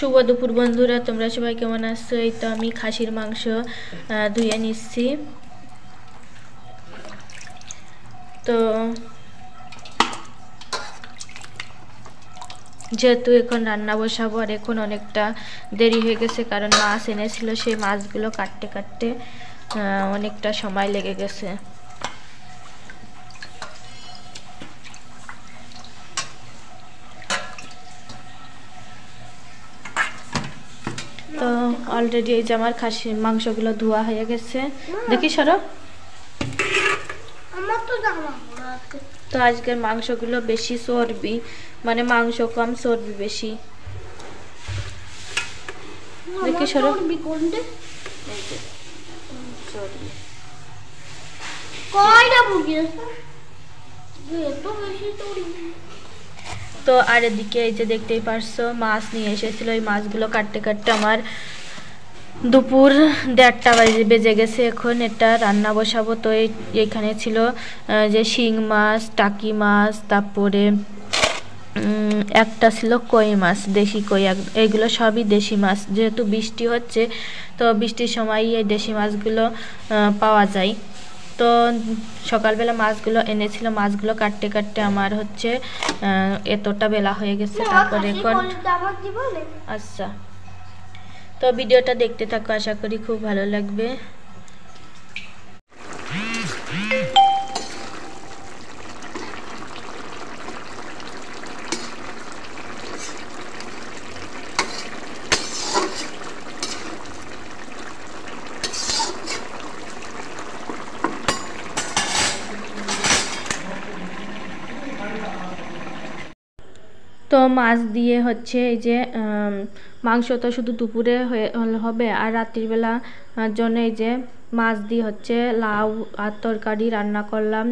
শুভ দুপুর বন্ধুরা, তোমরা সবাই কেমন আছো? এই তো আমি খাসির মাংস ধুয়ে নিচ্ছি। তো যেহেতু এখন রান্না বসাবো, আর এখন অনেকটা দেরি হয়ে গেছে, কারণ মাছ এনেছিল, সেই মাছগুলো কাটতে কাটতে অনেকটা সময় লেগে গেছে। তো অলরেডি এই যে আমার খাসির মাংসগুলো ধোয়া হয়ে গেছে, দেখি সরো। তো আজকের মাংসগুলো বেশি চর্বি, মানে মাংস কম চর্বি বেশি। দেখি সরো। তো আর এদিকে এই যে দেখতেই পারছো, মাছ নিয়ে এসেছিল। এই মাছগুলো কাটতে কাটতে আমার দুপুর 1:30 বেজে গেছে। এখন এটা রান্না বসাবো। তো এইখানে ছিল যে শিং মাছ, টাকি মাছ, তারপরে একটা ছিল কই মাছ, দেশি কই। এগুলো সবই দেশি মাছ, যেহেতু বৃষ্টি হচ্ছে, তো বৃষ্টির সময় এই দেশি মাছগুলো পাওয়া যায়। তো সকালবেলা মাছগুলো এনেছিল, মাছগুলো কাটতে কাটতে আমার হচ্ছে এতটা বেলা হয়ে গেছে। তারপরে এখন আচ্ছা, তো ভিডিওটা দেখতে থাকো, আশা করি খুব ভালো লাগবে। তো মাছ দিয়ে হচ্ছে এই যে মাংস তো শুধু দুপুরে হবে, আর রাত্রিবেলা জন্য এই যে মাছ দিয়ে হচ্ছে লাউ আর তরকারি রান্না করলাম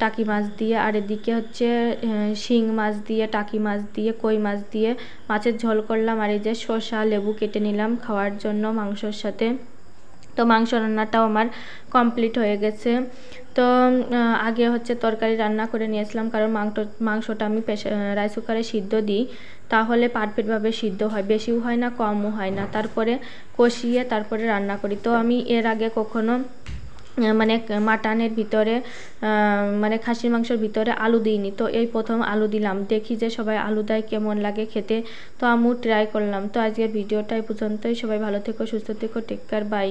টাকি মাছ দিয়ে। আর এদিকে হচ্ছে শিং মাছ দিয়ে, টাকি মাছ দিয়ে, কই মাছ দিয়ে মাছের ঝোল করলাম। আর এই যে শসা লেবু কেটে নিলাম খাওয়ার জন্য মাংসর সাথে। তো মাংস রান্নাটাও আমার কমপ্লিট হয়ে গেছে। তো আগে হচ্ছে তরকারি রান্না করে নিয়েছিলাম, কারণ মাংসটা আমি রাইস কুকারে সিদ্ধ দিই, তাহলে পারফেক্টভাবে সিদ্ধ হয়, বেশিও হয় না কমও হয় না। তারপরে কষিয়ে তারপরে রান্না করি। তো আমি এর আগে কখনো মানে মাটনের ভিতরে মানে খাসির মাংসের ভিতরে আলু দিইনি। তো এই প্রথম আলু দিলাম, দেখি যে সবাই আলু দেয় কেমন লাগে খেতে। তো আমিও ট্রাই করলাম। তো আজকের ভিডিওটা এই পর্যন্তই। সবাই ভালো থেকো, সুস্থ থেকো, টেক কেয়ার, বাই।